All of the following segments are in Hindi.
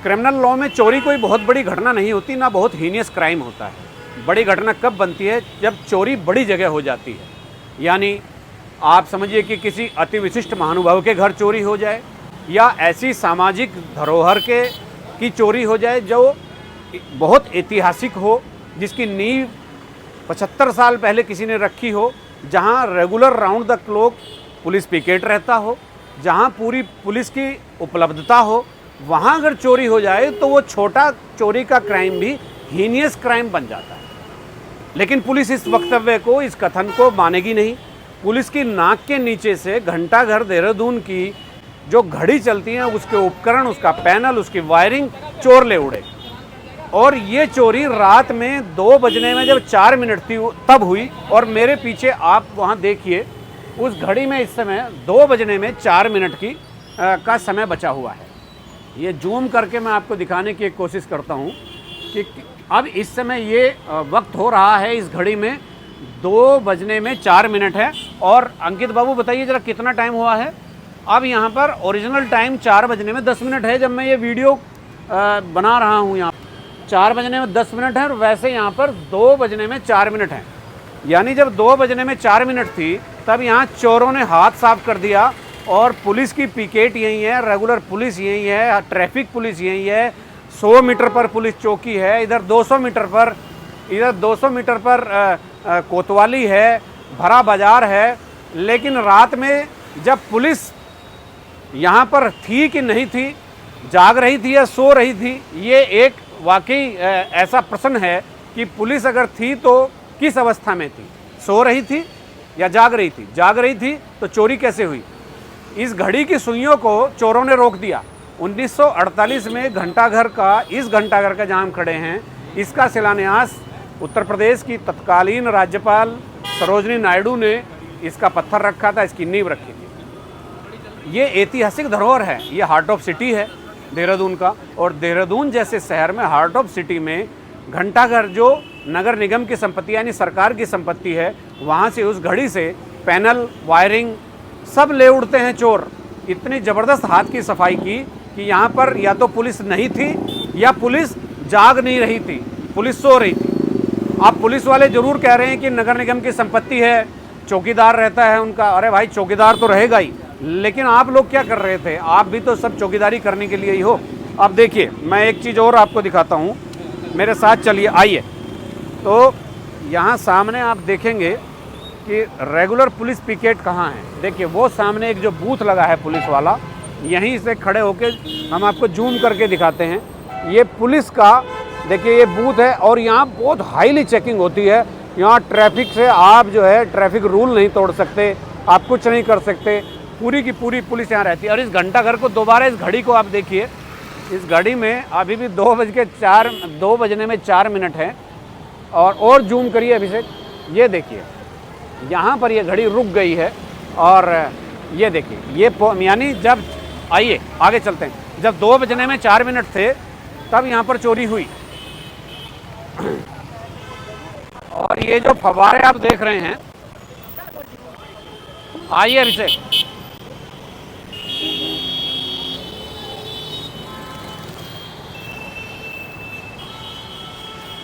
क्रिमिनल लॉ में चोरी कोई बहुत बड़ी घटना नहीं होती, ना बहुत हीनियस क्राइम होता है। बड़ी घटना कब बनती है? जब चोरी बड़ी जगह हो जाती है। यानी आप समझिए कि किसी अति विशिष्ट महानुभाव के घर चोरी हो जाए, या ऐसी सामाजिक धरोहर की चोरी हो जाए जो बहुत ऐतिहासिक हो, जिसकी नींव 75 साल पहले किसी ने रखी हो, जहां regular round the clock police picket रहता हो, जहां पूरी पुलिस की उपलब्धता हो, वहां अगर चोरी हो जाए तो वो छोटा चोरी का क्राइम भी हीनियस क्राइम बन जाता है। लेकिन पुलिस इस वक्तव्य को, इस कथन को मानेगी नहीं। पुलिस की नाक के नीचे से घंटाघर देहरादून की जो घड़ी चलती है, उसके उपकरण, उसका पैनल, उसकी वायरिंग चोर ले उड़े। और ये चोरी रात में 2 बजने में जब 4 मिनट थी तब हुई। और मेरे पीछे आप वहाँ देखिए, उस घड़ी में इस समय 2 बजने में 4 मिनट का समय बचा हुआ है। ये जूम करके मैं आपको दिखाने की एक कोशिश करता हूँ कि अब इस समय ये वक्त हो रहा है, इस घड़ी में 2 बजने में 4 मिनट है। और अंकित बाबू बताइए ज़रा कितना टाइम हुआ है? अब यहाँ पर ओरिजिनल टाइम 4 बजने में 10 मिनट है जब मैं ये वीडियो बना रहा हूँ। यहाँ 4 बजने में 10 मिनट है और वैसे यहाँ पर 2 बजने में 4 मिनट है। यानी जब 2 बजने में 4 मिनट थी तब यहाँ चोरों ने हाथ साफ कर दिया और पुलिस की पिकेट यहीं है, रेगुलर पुलिस यहीं है, ट्रैफिक पुलिस यहीं है, 100 मीटर पर पुलिस चौकी है, इधर 200 मीटर पर कोतवाली है, भरा बाजार है। लेकिन रात में जब पुलिस यहाँ पर थी कि नहीं थी, जाग रही थी या सो रही थी, ये एक वाकई ऐसा प्रश्न है कि पुलिस अगर थी तो किस अवस्था में थी? सो रही थी या जाग रही थी? जाग रही थी तो चोरी कैसे हुई? इस घड़ी की सुइयों को चोरों ने रोक दिया। 1948 में घंटाघर का जहाँ हम खड़े हैं, इसका शिलान्यास उत्तर प्रदेश की तत्कालीन राज्यपाल सरोजनी नायडू ने इसका पत्थर रखा था, इसकी नींव रखी थी। ये ऐतिहासिक धरोहर है, ये हार्ट ऑफ सिटी है देहरादून का। और देहरादून जैसे शहर में, हार्ट ऑफ सिटी में, घंटाघर जो नगर निगम की संपत्ति यानी सरकार की संपत्ति है, वहाँ से उस घड़ी से पैनल, वायरिंग सब ले उड़ते हैं चोर। इतनी ज़बरदस्त हाथ की सफाई की कि यहाँ पर या तो पुलिस नहीं थी या पुलिस जाग नहीं रही थी, पुलिस सो रही थी। अब पुलिस वाले ज़रूर कह रहे हैं कि नगर निगम की संपत्ति है, चौकीदार रहता है उनका। अरे भाई, चौकीदार तो रहेगा ही, लेकिन आप लोग क्या कर रहे थे? आप भी तो सब चौकीदारी करने के लिए ही हो। अब देखिए, मैं एक चीज़ और आपको दिखाता हूँ, मेरे साथ चलिए, आइए। तो यहाँ सामने आप देखेंगे कि रेगुलर पुलिस पिकेट कहाँ है। देखिए, वो सामने एक जो बूथ लगा है पुलिस वाला, यहीं से खड़े होके हम आपको जूम करके दिखाते हैं। ये पुलिस का देखिए ये बूथ है और यहाँ बहुत हाईली चेकिंग होती है। यहाँ ट्रैफिक से आप जो है ट्रैफिक रूल नहीं तोड़ सकते, आप कुछ नहीं कर सकते, पूरी की पूरी पुलिस यहाँ रहती है। और इस घंटाघर को दोबारा, इस घड़ी को आप देखिए, इस घड़ी में अभी भी 2 बजने में 4 मिनट है। और जूम करिए अभिषेक, ये देखिए यहाँ पर ये घड़ी रुक गई है। और ये देखिए, ये यानी जब, आइए आगे चलते हैं, जब 2 बजने में 4 मिनट थे तब यहाँ पर चोरी हुई। और ये जो फव्वारे आप देख रहे हैं, आइए अभिषेक,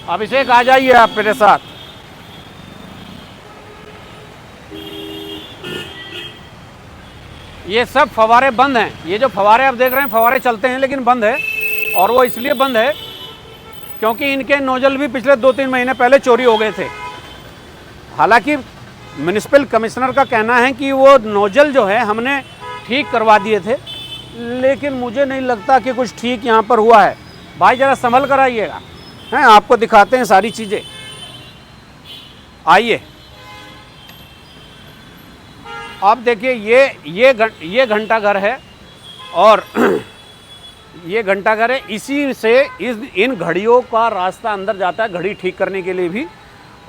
अभिषेक आ जाइए आप मेरे साथ। ये सब फव्वारे बंद हैं। ये जो फव्वारे आप देख रहे हैं, फव्वारे चलते हैं लेकिन बंद है। और वो इसलिए बंद है क्योंकि इनके नोजल भी पिछले 2-3 महीने पहले चोरी हो गए थे। हालांकि म्युनिसिपल कमिश्नर का कहना है कि वो नोजल जो है हमने ठीक करवा दिए थे, लेकिन मुझे नहीं लगता कि कुछ ठीक यहाँ पर हुआ है। भाई ज़रा संभल कर आइएगा, हैं, आपको दिखाते हैं सारी चीज़ें। आइए, आप देखिए, ये घंटाघर है और ये घंटाघर है। इसी से इन घड़ियों का रास्ता अंदर जाता है, घड़ी ठीक करने के लिए भी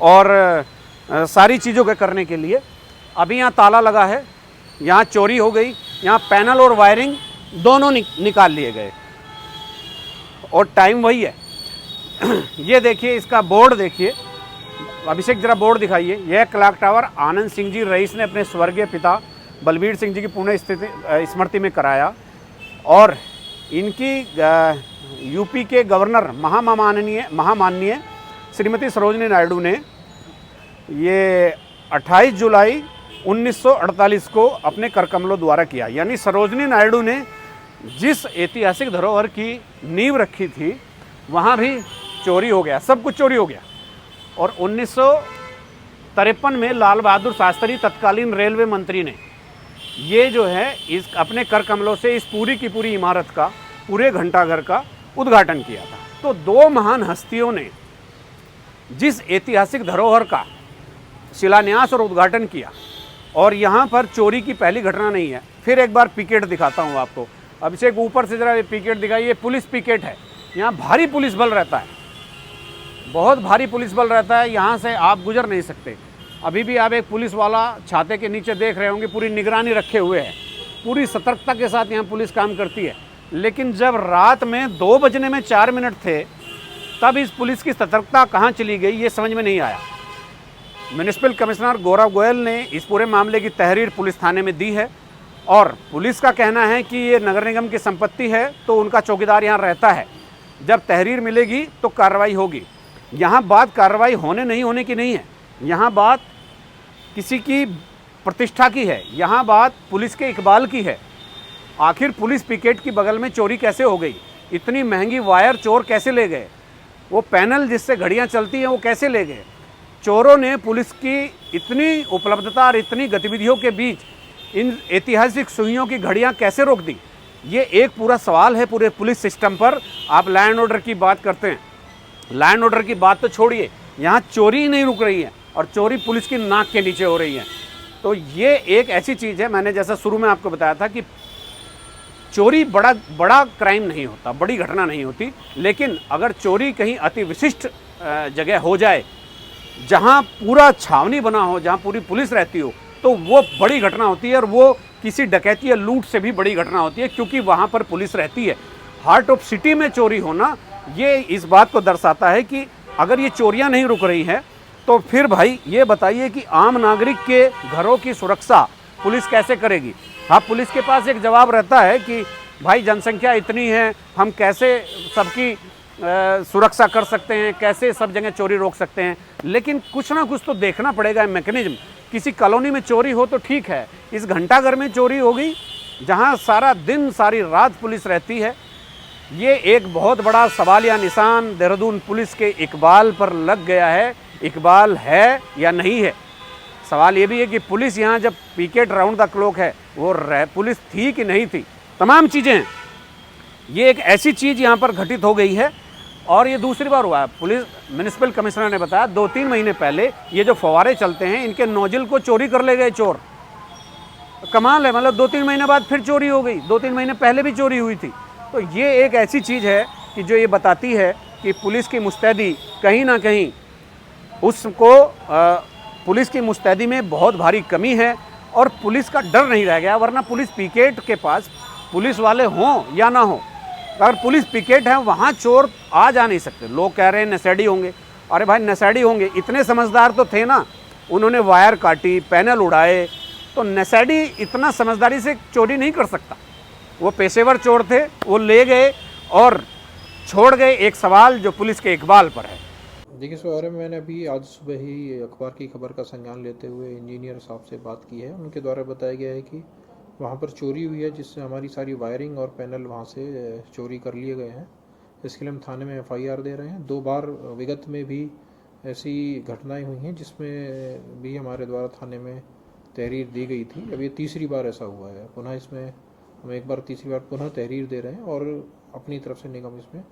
और सारी चीज़ों के करने के लिए। अभी यहाँ ताला लगा है, यहाँ चोरी हो गई, यहाँ पैनल और वायरिंग दोनों निकाल लिए गए और टाइम वही है। ये देखिए, इसका बोर्ड देखिए, अभिषेक जरा बोर्ड दिखाइए। यह clock tower Anand Singh ji rice ने अपने स्वर्गीय पिता बलबीर सिंह जी की पुण्य स्मृति में कराया और इनकी यूपी के गवर्नर महामाननीय श्रीमती सरोजिनी नायडू ने ये 28 जुलाई 1948 को अपने कर कमलों द्वारा किया। यानी सरोजिनी नायडू ने जिस ऐतिहासिक धरोहर की नींव रखी थी वहाँ भी चोरी हो गया, सब कुछ चोरी हो गया। और 1953 में लाल बहादुर शास्त्री तत्कालीन रेलवे मंत्री ने ये जो है इस अपने कर कमलों से इस पूरी की पूरी इमारत का, पूरे घंटाघर का उद्घाटन किया था। तो दो महान हस्तियों ने जिस ऐतिहासिक धरोहर का शिलान्यास और उद्घाटन किया, और यहाँ पर चोरी की पहली घटना नहीं है। फिर एक बार पिकेट दिखाता हूँ आपको। अभिषेक ऊपर से जरा पिकेट दिखाइए। ये पुलिस पिकेट है। यहाँ भारी पुलिस बल रहता है, बहुत भारी पुलिस बल रहता है। यहाँ से आप गुजर नहीं सकते। अभी भी आप एक पुलिस वाला छाते के नीचे देख रहे होंगे, पूरी निगरानी रखे हुए है, पूरी सतर्कता के साथ यहाँ पुलिस काम करती है। लेकिन जब रात में 2 बजने में 4 मिनट थे, तब इस पुलिस की सतर्कता कहाँ चली गई ये समझ में नहीं आया। म्युनिसिपल कमिश्नर गौरव गोयल ने इस पूरे मामले की तहरीर पुलिस थाने में दी है, और पुलिस का कहना है कि ये नगर निगम की संपत्ति है, तो उनका चौकीदार यहाँ रहता है। जब तहरीर मिलेगी तो कार्रवाई होगी। यहाँ बात कार्रवाई होने नहीं होने की नहीं है, यहाँ बात किसी की प्रतिष्ठा की है, यहाँ बात पुलिस के इकबाल की है। आखिर पुलिस पिकेट की बगल में चोरी कैसे हो गई? इतनी महंगी वायर चोर कैसे ले गए? वो पैनल जिससे घड़ियाँ चलती हैं वो कैसे ले गए? चोरों ने पुलिस की इतनी उपलब्धता और इतनी गतिविधियों के बीच इन ऐतिहासिक सुइयों की घड़ियाँ कैसे रोक दी? ये एक पूरा सवाल है पूरे पुलिस सिस्टम पर। आप लॉ एंड ऑर्डर की बात करते हैं, लॉ एंड ऑर्डर की बात तो छोड़िए, यहाँ चोरी ही नहीं रुक रही है, और चोरी पुलिस की नाक के नीचे हो रही है। तो ये एक ऐसी चीज़ है, मैंने जैसा शुरू में आपको बताया था कि चोरी बड़ा क्राइम नहीं होता, बड़ी घटना नहीं होती। लेकिन अगर चोरी कहीं अति विशिष्ट जगह हो जाए, जहाँ पूरा छावनी बना हो, जहाँ पूरी पुलिस रहती हो, तो वो बड़ी घटना होती है। और वो किसी डकैती या लूट से भी बड़ी घटना होती है, क्योंकि वहाँ पर पुलिस रहती है। हार्ट ऑफ सिटी में चोरी होना ये इस बात को दर्शाता है कि अगर ये चोरियाँ नहीं रुक रही हैं, तो फिर भाई ये बताइए कि आम नागरिक के घरों की सुरक्षा पुलिस कैसे करेगी? हाँ, पुलिस के पास एक जवाब रहता है कि भाई जनसंख्या इतनी है, हम कैसे सबकी सुरक्षा कर सकते हैं, कैसे सब जगह चोरी रोक सकते हैं। लेकिन कुछ ना कुछ तो देखना पड़ेगा मैकेनिज्म। किसी कॉलोनी में चोरी हो तो ठीक है, इस घंटाघर में चोरी हो गई जहाँ सारा दिन सारी रात पुलिस रहती है। ये एक बहुत बड़ा सवालिया निशान देहरादून पुलिस के इकबाल पर लग गया है। इकबाल है या नहीं है? सवाल ये भी है कि पुलिस यहाँ जब पिकेट राउंड द क्लॉक है, वो पुलिस थी कि नहीं थी? तमाम चीज़ें हैं। ये एक ऐसी चीज़ यहाँ पर घटित हो गई है, और ये दूसरी बार हुआ है। पुलिस म्युनिसिपल कमिश्नर ने बताया 2-3 महीने पहले ये जो फव्वारे चलते हैं, इनके नोजल को चोरी कर ले गए चोर। कमाल है, मतलब 2-3 महीने बाद फिर चोरी हो गई। 2-3 महीने पहले भी चोरी हुई थी। तो ये एक ऐसी चीज़ है कि जो ये बताती है कि पुलिस की मुस्तैदी कहीं ना कहीं उसको पुलिस की मुस्तैदी में बहुत भारी कमी है, और पुलिस का डर नहीं रह गया। वरना पुलिस पिकेट के पास पुलिस वाले हों या ना हो, अगर पुलिस पिकेट है वहाँ चोर आ जा नहीं सकते। लोग कह रहे हैं नशेड़ी होंगे। अरे भाई नशेड़ी होंगे, इतने समझदार तो थे ना, उन्होंने वायर काटी, पैनल उड़ाए। तो नशेड़ी इतना समझदारी से चोरी नहीं कर सकता। वो पेशेवर चोर थे, वो ले गए और छोड़ गए। एक सवाल जो पुलिस के इकबाल पर है। देखिए, इस बारे में मैंने अभी आज सुबह ही अखबार की खबर का संज्ञान लेते हुए इंजीनियर साहब से बात की है। उनके द्वारा बताया गया है कि वहाँ पर चोरी हुई है, जिससे हमारी सारी वायरिंग और पैनल वहाँ से चोरी कर लिए गए हैं। इसके लिए हम थाने में FIR दे रहे हैं। 2 बार विगत में भी ऐसी घटनाएं हुई हैं जिसमें भी हमारे द्वारा थाने में तहरीर दी गई थी। अब ये तीसरी बार ऐसा हुआ है। पुनः इसमें हम एक बार तीसरी बार पुनः तहरीर दे रहे हैं, और अपनी तरफ से निगम इसमें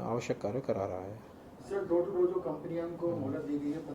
आवश्यक कार्य करा रहा है। सर, डोर टू डोर जो कंपनियां को मोहलत दी गई है